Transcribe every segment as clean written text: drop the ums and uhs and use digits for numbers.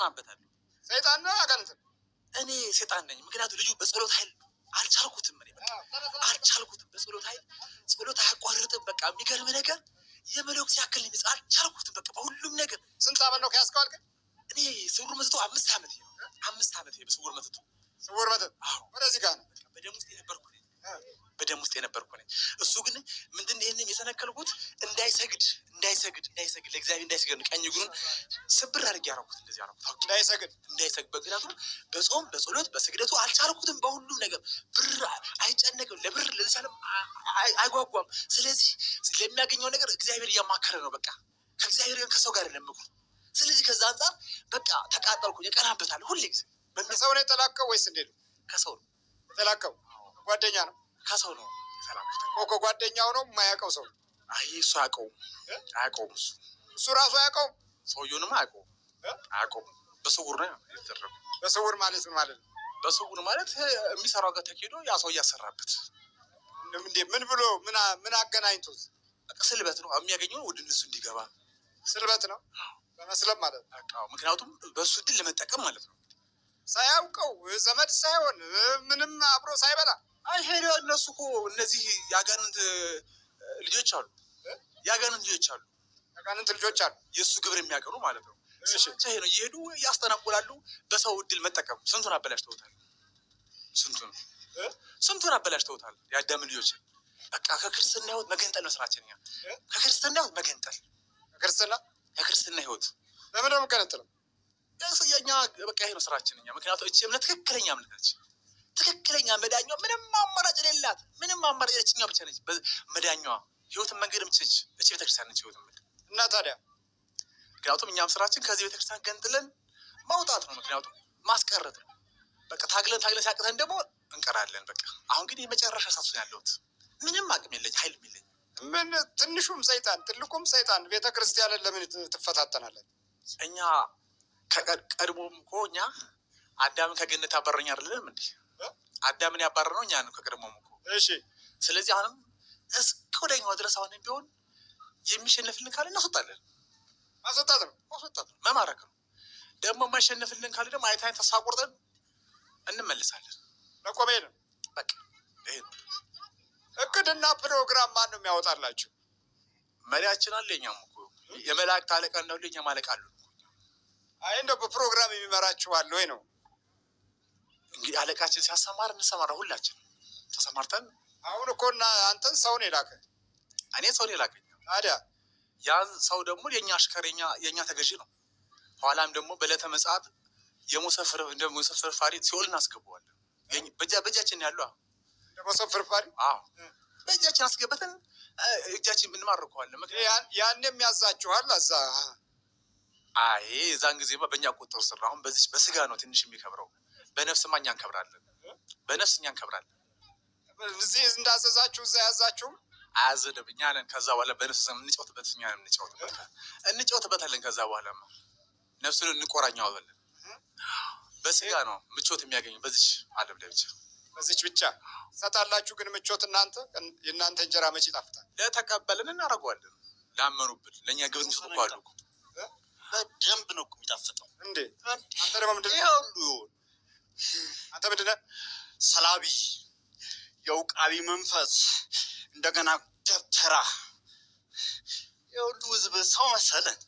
እቀናበታለሁ። ሰይጣን ነው አጋንንት? እኔ ሰይጣን ነኝ። ምክንያቱም ልጁ በጸሎት ኃይል አልቻልኩትም። እኔ በቃ አልቻልኩትም። በጸሎት ኃይል ጸሎት አያቋርጥም። በቃ የሚገርም ነገር የመለኩት ያክል ነው። አልቻልኩትም በቃ በሁሉም ነገር። ስንት ዓመት ነው ከያዝከው አልከኝ? እኔ ስውር መተቱ 5 ዓመት ነው። 5 ዓመት በስውር መተቱ። ስውር መተት? አዎ። ወደዚህ ጋር ነው በደም ውስጥ የነበርኩ ነኝ። በደም ውስጥ የነበርኩ ነኝ። እሱ ግን ምንድነው ይሄንን የተነከልኩት? እንዳይሰግድ ለእግዚአብሔር እንዳይሰግድ ቀኝ እግሩን ስብር አድርጌ ያደረኩት። እንደዚህ ያደረኩት እንዳይሰግድ። ምክንያቱም በጾም በጸሎት በስግደቱ አልቻልኩትም። በሁሉም ነገር ብር አይጨነቅም፣ ለብር ለዘላለም አይጓጓም። ስለዚህ ለሚያገኘው ነገር እግዚአብሔር እያማከረ ነው። በቃ ከእግዚአብሔር ከሰው ጋር አይደለም እኮ። ስለዚህ ከዛ አንጻር በቃ ተቃጠልኩኝ። እቀናበታለሁ ሁሌ ጊዜ። ከሰው ነው የተላከው ወይስ እንዴት ነው? ከሰው ነው የተላከው። ጓደኛ ነው? ከሰው ነው የተላኩት። ከጓደኛው ነው የማያውቀው ሰው? አይ እሱ አያውቀውም። እሱ ራሱ አያውቀውም። ሰውየውንም አያውቀውም። በስውር ነው የተደረገው። በስውር ማለት ምን ማለት ነው? በስውር ማለት የሚሰራው ጋር ተኬዶ ያ ሰው እያሰራበት እንዴ? ምን ብሎ ምን አገናኝቶት? ስልበት ነው የሚያገኘው ወደ እነሱ እንዲገባ። ስልበት ነው በመስለም ማለት ነው። ምክንያቱም በእሱ ድል ለመጠቀም ማለት ነው። ሳያውቀው ዘመድ ሳይሆን ምንም አብሮ ሳይበላ ሄደ። እነሱ እኮ እነዚህ የአጋንንት ልጆች አሉ። የአጋንንት ልጆች አሉ የእሱ ግብር የሚያቀሩ ማለት ነው። ይሄ ነው እየሄዱ ያስተናቁላሉ። በሰው እድል መጠቀም ስንቱን አበላሽተውታል። ስንቱን አበላሽተውታል የአዳም ልጆች። በቃ ከክርስትና ህይወት መገንጠል ነው ስራችን። ከክርስትና ህይወት መገንጠል። ከክርስትና ህይወት ለምን ነው መገንጠል? የኛ በቃ ይሄ ነው ስራችን። ምክንያቱም እቺ እምነት ትክክለኛ እምነት ነች። ትክክለኛ መዳኛዋ ምንም አማራጭ የሌላት እኛ ብቻ ነች መዳኛዋ። ህይወትን መንገድ የምትችል እቺ ቤተክርስቲያን ነች ህይወትን መንገድ። እና ታዲያ ምክንያቱም እኛም ስራችን ከዚህ ቤተክርስቲያን ገንጥለን ማውጣት ነው። ምክንያቱም ማስቀረት ነው። በቃ ታግለን ሲያቅተን ደግሞ እንቀራለን። በቃ አሁን ግን የመጨረሻ ሳሱ ያለሁት ምንም አቅም የለኝ፣ ኃይልም የለኝ። ምን ትንሹም ሰይጣን ትልቁም ሰይጣን ቤተክርስቲያንን ለምን ትፈታተናለን? እኛ ቀድሞም እኮ እኛ አዳምን ከገነት ያባረኛ አይደለም እንዴ? አዳምን ያባረረው እኛ ነው ከቀድሞም እኮ። እሺ። ስለዚህ አሁንም እስከ ወዲያኛው ድረስ አሁንም ቢሆን የሚሸነፍልን ካለ እናስወጣለን። ማስወጣት ነው መማረክ ነው። ደግሞ የማይሸነፍልን ካለ ደግሞ አይታይን ተስፋ ቆርጠን እንመልሳለን። ለቆሜ ነው በቃ ይሄ ነው። እቅድና ፕሮግራም ማን ነው የሚያወጣላችሁ? መሪያችን አለ። እኛም እኮ የመላእክት አለቃ ነው። ለኛ ማለቃ አሉ። አይ እንደው በፕሮግራም የሚመራችሁ አለ ወይ ነው? እንግዲህ አለቃችን ሲያሰማር እንሰማራ። ሁላችን ተሰማርተን አሁን እኮ እና አንተን ሰው ነው የላከ። እኔ ሰው ነው የላከኝ። ታዲያ ያን ሰው ደግሞ የኛ አሽከር የኛ ተገዢ ነው። ኋላም ደግሞ በዕለተ ምጽአት የሙሰፍ ፍርፋሪ ሲኦል እናስገባዋለን። በእጃችን ያለው የሙሰፍ ፍርፋሪ በእጃችን አስገብተን እጃችን እንማርከዋለን። ምክንያቱም ያኔም ያዛችኋል እዛ። አይ የዛን ጊዜማ በእኛ ቁጥር ስራ። አሁን በዚህ በስጋ ነው ትንሽ የሚከብረው። በነፍስማ እኛ እንከብራለን። እዚህ እንዳዘዛችሁ እዛ ያዛችሁ አያዘንም። እኛ ነን ከዛ በኋላ በነፍስ እንጫወትበት። እኛ ነን እንጫወትበታለን። ከዛ በኋላ ነፍሱን እንቆራኘዋለን። በስጋ ነው ምቾት የሚያገኙ በዚች ዓለም ላይ ብቻ። በዚች ብቻ ሰጣላችሁ። ግን ምቾት የእናንተ እንጀራ መቼ ይጣፍጣል? ለተቀበልን እናደርገዋለን። ላመኑብን ለእኛ ግብር የሚሰጡ እኮ አሉ። በደንብ ነው እኮ የሚጣፍጠው። እንዴ አንተ ደግሞ ምንድን ይሄ ሁሉ አንተ ምንድን ነህ? ሰላቢ፣ የውቃቢ መንፈስ፣ እንደገና ደብተራ፣ የሁሉ ህዝብ ሰው መሰለን።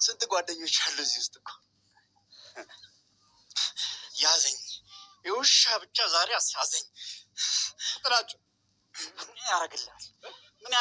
ስንት ጓደኞች አሉ እዚህ ውስጥ እኮ። ያዘኝ የውሻ ብቻ ዛሬ አሳዘኝ። ጥላችሁ ምን ያደርግልሃል? ምን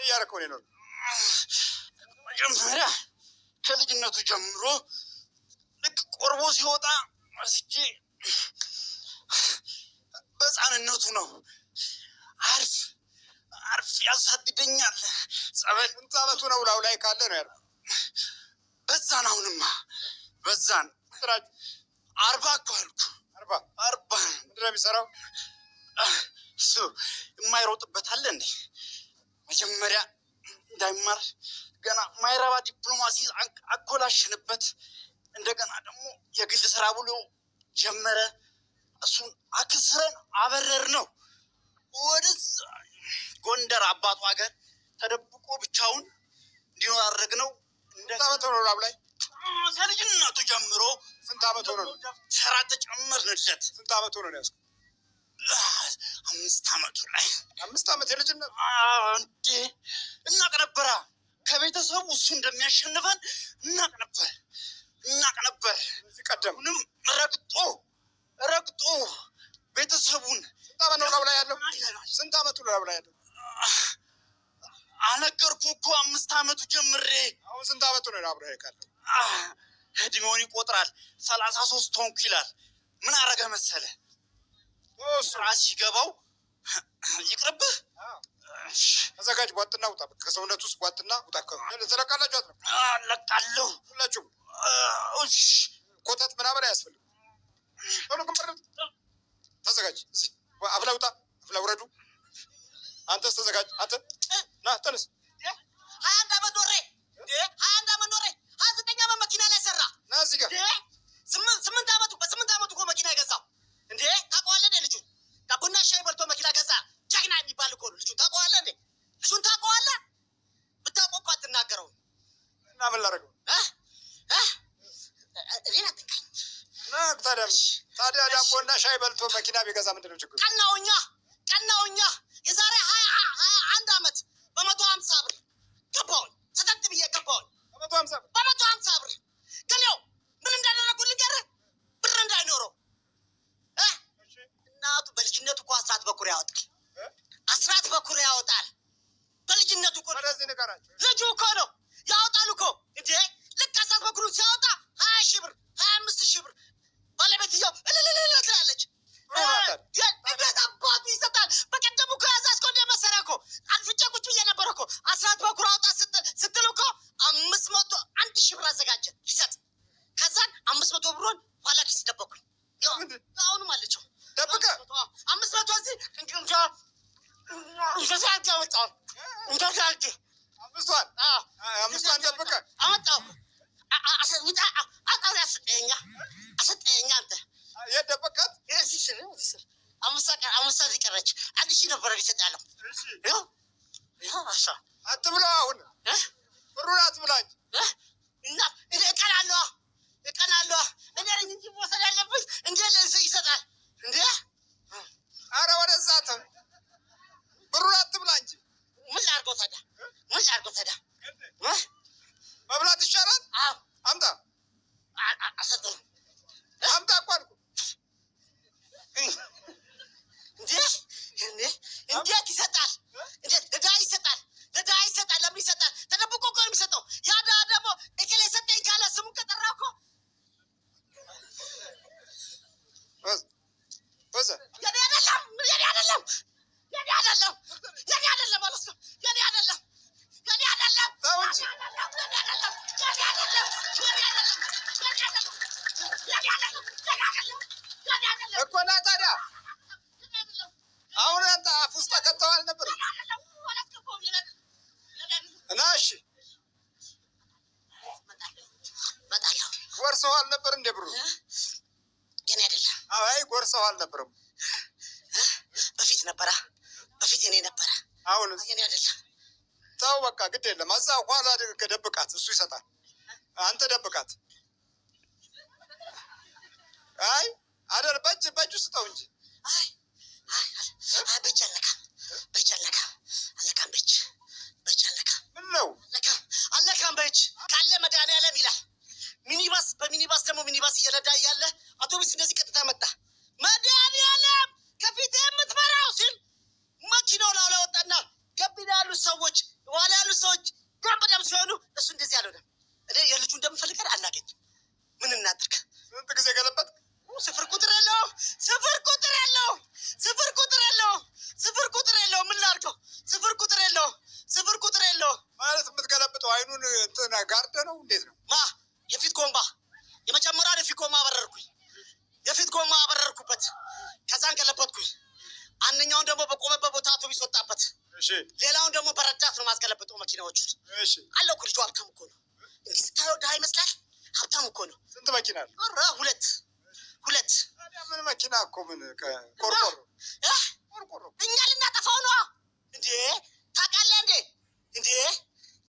እያደረከው ነው? መጀመሪያ ከልጅነቱ ጀምሮ ልክ ቆርቦ ሲወጣ መስጄ በሕፃንነቱ ነው አርፍ ያሳድደኛል። ጸበል ስንት ዓመቱ ነው? ላው ላይ ካለ ነው ያለው። በዛን አሁንማ በዛን 40 እኮ አልኩ። 40 ምንድን ነው የሚሰራው? እሱ የማይሮጥበት አለ እንዴ? መጀመሪያ እንዳይማር ገና ማይረባ ዲፕሎማሲ አኮላሽንበት። እንደገና ደግሞ የግል ስራ ብሎ ጀመረ። እሱን አክስረን አበረር ነው ወደዛ ጎንደር አባቱ ሀገር ተደብቆ ብቻውን እንዲኖር አደረግነው። ስንት ዓመት ሆኖ ላብ ላይ ከልጅነቱ ጀምሮ ስንት ዓመት ሆኖ ነው? ተራ ተጨመር ንድሰት ስንት ዓመት ሆኖ ነው ያዝኩት? 5 ዓመቱ ላይ 5 ዓመት የልጅነት እንዴ እናቅ ነበራ። ከቤተሰቡ እሱ እንደሚያሸንፈን እናቅ ነበር። እዚህ ቀደምንም ረግጦ ቤተሰቡን። ስንት ዓመት ነው ላብ ላይ ያለው? ስንት ዓመቱ ላብ ላይ ያለው? አነገርኩ እኮ 5 ዓመቱ ጀምሬ። አሁን ስንት ዓመቱ ነው ላብ ላይ ካለው? እድሜውን ይቆጥራል። 33 ሆንኩ ይላል። ምን አረገ መሰለ? ስራ ሲገባው ይቅርብህ። ተዘጋጅ፣ ቧጥና ውጣ። ከሰውነት ውስጥ ቧጥና ውጣ። ተለቃላችሁ? ለቃለሁ። ሁላችሁም ኮተት ምናምን አያስፈልግም። ተዘጋጅ። አፍላ ውጣ፣ አፍላ ውረዱ። አንተስ ተዘጋጅ። አንተ ና ተነስ። 21 ዓመት ኖሬ 29 ዓመት መኪና ላይ ሰራ። ና እዚህ ጋር በ8 ዓመቱ እኮ መኪና የገዛው እንዴ! ታውቀዋለህ እንዴ? ልጁን ዳቦና ሻይ በልቶ መኪና ገዛ። ጀግና የሚባል እኮ ነው ልጁን። ታውቀዋለህ እንዴ? ልጁን ታውቀዋለህ? ብታውቀው እኮ አትናገረውም። እና ምን ላደርገው? እኔን አትንካኝ። ታዲያ ዳቦና ሻይ በልቶ መኪና ቢገዛ ምንድን ነው ችግሩ? ቀናውኛ የዛሬ 21 ዓመት በ150 ብር ገባሁኝ። ሰተት ብዬ ገባሁኝ። በ150 ብር ግን ያው ምን እንዳደረኩት ልንገርህ። ብር እንዳይኖረው እናቱ በልጅነቱ እኮ አስራት በኩር ያወጣል። በልጅነቱ እኮ ልጁ እኮ ነው ያወጣል እኮ እንዴ! ልክ አስራት በኩሩን ሲያወጣ 20 ሺህ ብር 25 ሺህ ብር ባለቤትየው እልልልል ትላለች። እንዴት አባቱ ይሰጣል? በቀደሙ እኮ ያዛዝከው እንደ መሰሪያ እኮ አልፍቼ ቁጭ ብዬ ነበረ እኮ። አስራት በኩር አውጣ ስትል እኮ 501 ሺህ ብር አዘጋጀ ሊሰጥ። ከዛን 500 ብሩን ኋላ ኪስ ደበኩኝ። አሁንም አለችው ደብቀ 500 እዚህ አምስቷን ደብቀ አመጣሁ። አሰጠኛ አንተ የት ደበቃት? እዚህ ስር 5 ሰዓት ቀረች። 1 ሺህ ነበረ ሊሰጥ ያለው። አትብላ፣ አሁን ብሩን አትብላ እና እቀናለሁ። እኔ እንጂ መውሰድ ያለብኝ እንዴ ይሰጣል እንዴ? አረ ወደዛ ብሩን አትብላ እንጂ። ምን ላድርገው ታዲያ? መብላት ይሻላል። አምጣ አልሰጥህም። አምጣ እኮ አልኩህ። እንዴት ይሰጣል? ለድሀ ይሰጣል። ለምን ይሰጣል? ተደብቆ እኮ ነው የሚሰጠው። ያ ድሀ ደግሞ እከሌ ሰጠኝ ካለ ስሙን ከጠራ እኮ የኔ አይደለም ማለት ነው። የኔ አይደለም እኮ ና ታዲያ። አሁን አንተ አፍ ውስጥ ከተዋል ነበር እና እሺ ጎርሰው አልነበር እንደ ብሩ? የኔ አይደለም። አይ ጎርሰው አልነበረም። በፊት የኔ ነበረ። አሁን የኔ አይደለም። ተው በቃ ግድ የለም። እዛ ኋላ ደብቃት፣ እሱ ይሰጣል። አንተ ደብቃት። አይ አደር በእጁ ስጠው እንጂ። በእጅ አለካም። ምን ነው አለካም? በእጅ ካለ መድኃኒዓለም ይላል። በሚኒባስ ደግሞ ሚኒባስ እየነዳ እያለ አውቶቡስ እንደዚህ ቀጥታ መጣ። መድኃኒዓለም ከፊት የምትመራው ሲል መኪናው ላይ ወጣና ገቢና ያሉት ሰዎች ኋላ ያሉት ሰዎች ደም ሲሆኑ እሱ እንደዚህ አልሆነም። እኔ የልጁ እንደምፈልገን አናገኝም። ምን እናድርግ? ስንት ጊዜ ገለበጥ? ስፍር ቁጥር የለውም። ምን ላድርገው? ስፍር ቁጥር የለውም ማለት የምትገለብጠው አይኑን እንትን ጋርደ ነው? እንዴት ነው? የፊት ጎማ የመጀመሪያውን የፊት ጎማ አበረርኩበት። ከዛን ገለበጥኩኝ። አንደኛውን ደግሞ በቆመበት ቦታ አውቶቡስ ወጣበት። ሌላውን ደግሞ በረዳት ነው ማስገለበጠው መኪናዎቹን። አለው እኮ ልጁ ሀብታም እኮ ነው። እንዲህ ስታየው ድሀ ይመስላል፣ ሀብታም እኮ ነው። ስንት መኪና አለ? ሁለት። ምን መኪና እኮ ምን ቆርቆሮ እኛ ልናጠፋው ነው። እንዴ